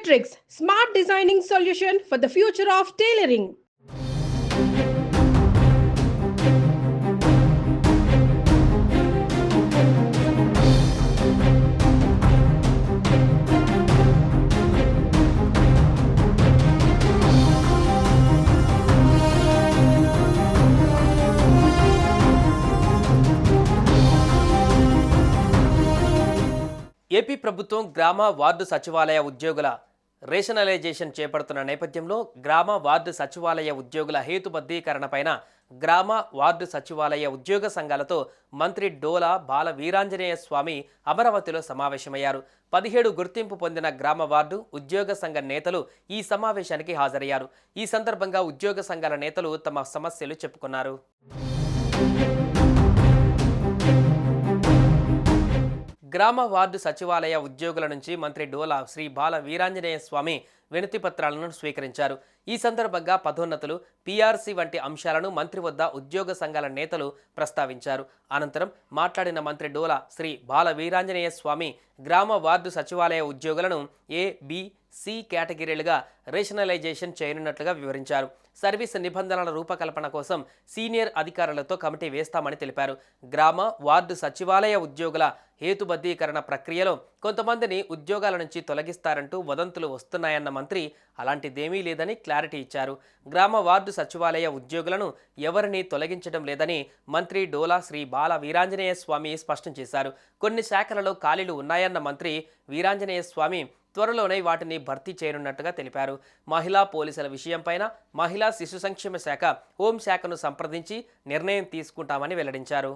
Metrics, smart designing solution for the future of tailoring. AP ప్రభుత్వం గ్రామ ward సచివాలయ ఉద్యోగుల రేషనలైజేషన్ చేపడుతున్న నేపథ్యంలో గ్రామ వార్డు సచివాలయ ఉద్యోగుల హేతుబద్ధీకరణపైన గ్రామ వార్డు సచివాలయ ఉద్యోగ సంఘాలతో మంత్రి డోలా బాల వీరాంజనేయ స్వామి అమరావతిలో సమావేశమయ్యారు. 17 గుర్తింపు పొందిన గ్రామ వార్డు ఉద్యోగ సంఘ నేతలు ఈ సమావేశానికి హాజరయ్యారు. ఈ సందర్భంగా ఉద్యోగ సంఘాల నేతలు తమ సమస్యలు చెప్పుకున్నారు. గ్రామ వార్డు సచివాలయ ఉద్యోగుల నుంచి మంత్రి డోలా శ్రీ బాల వీరాంజనేయ స్వామి వినతి పత్రాలను స్వీకరించారు. ఈ సందర్భంగా పదోన్నతులు, పీఆర్సీ వంటి అంశాలను మంత్రి వద్ద ఉద్యోగ సంఘాల నేతలు ప్రస్తావించారు. అనంతరం మాట్లాడిన మంత్రి డోలా శ్రీ బాల వీరాంజనేయ స్వామి గ్రామ వార్డు సచివాలయ ఉద్యోగులను ఏ, బి, సి కేటగిరీలుగా రేషనలైజేషన్ చేయనున్నట్లుగా వివరించారు. సర్వీస్ నిబంధనల రూపకల్పన కోసం సీనియర్ అధికారులతో కమిటీ వేస్తామని తెలిపారు. గ్రామ వార్డు సచివాలయ ఉద్యోగుల హేతుబద్ధీకరణ ప్రక్రియలో కొంతమందిని ఉద్యోగాల నుంచి తొలగిస్తారంటూ వదంతులు వస్తున్నాయన్న మంత్రి అలాంటిదేమీ లేదని క్లారిటీ ఇచ్చారు. గ్రామ వార్డు సచివాలయ ఉద్యోగులను ఎవరిని తొలగించడం లేదని మంత్రి డోలా శ్రీ బాల వీరాంజనేయ స్వామి స్పష్టం చేశారు. కొన్ని శాఖలలో ఖాళీలు ఉన్నాయన్న మంత్రి వీరాంజనేయ స్వామి త్వరలోనే వాటిని భర్తీ చేయనున్నట్టుగా తెలిపారు. మహిళా పోలీసుల విషయంపైన మహిళా శిశు సంక్షేమ శాఖ, హోంశాఖను సంప్రదించి నిర్ణయం తీసుకుంటామని వెల్లడించారు.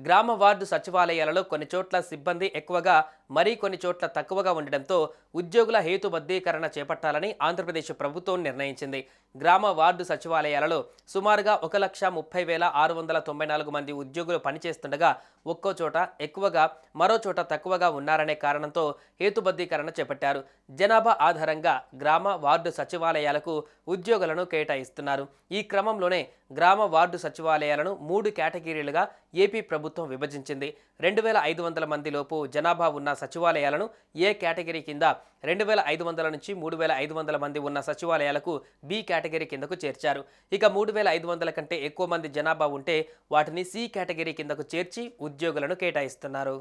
గ్రామ వార్డు సచివాలయాలలో కొన్ని చోట్ల సిబ్బంది ఎక్కువగా, మరీ కొన్ని చోట్ల తక్కువగా ఉండడంతో ఉద్యోగుల హేతుబద్ధీకరణ చేపట్టాలని ఆంధ్రప్రదేశ్ ప్రభుత్వం నిర్ణయించింది. గ్రామ వార్డు సచివాలయాలలో సుమారుగా 1,30,694 మంది ఉద్యోగులు పనిచేస్తుండగా ఒక్కో చోట ఎక్కువగా, మరో చోట తక్కువగా ఉన్నారనే కారణంతో హేతుబద్ధీకరణ చేపట్టారు. జనాభా ఆధారంగా గ్రామ వార్డు సచివాలయాలకు ఉద్యోగులను కేటాయిస్తున్నారు. ఈ క్రమంలోనే గ్రామ వార్డు సచివాలయాలను 3 కేటగిరీలుగా ఏపీ ప్రభుత్వం విభజించింది. 2,500 మంది లోపు జనాభా ఉన్న సచివాలయాలను ఏ కేటగిరీ కింద, 2,500 నుంచి 3,500 మంది ఉన్న సచివాలయాలకు బి కేటగిరీ కిందకు చేర్చారు. ఇక 3,500 కంటే ఎక్కువ మంది జనాభా ఉంటే వాటిని సి కేటగిరీ కిందకు చేర్చి ఉద్యోగులను కేటాయిస్తున్నారు.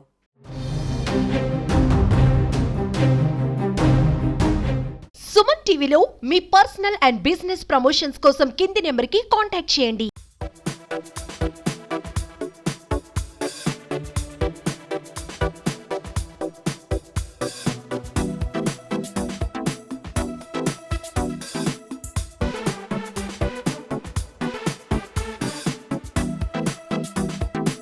సుమన్ టీవీలో మీ పర్సనల్ అండ్ బిజినెస్ ప్రమోషన్స్ కోసం కింది నెంబర్కి కాంటాక్ట్ చేయండి.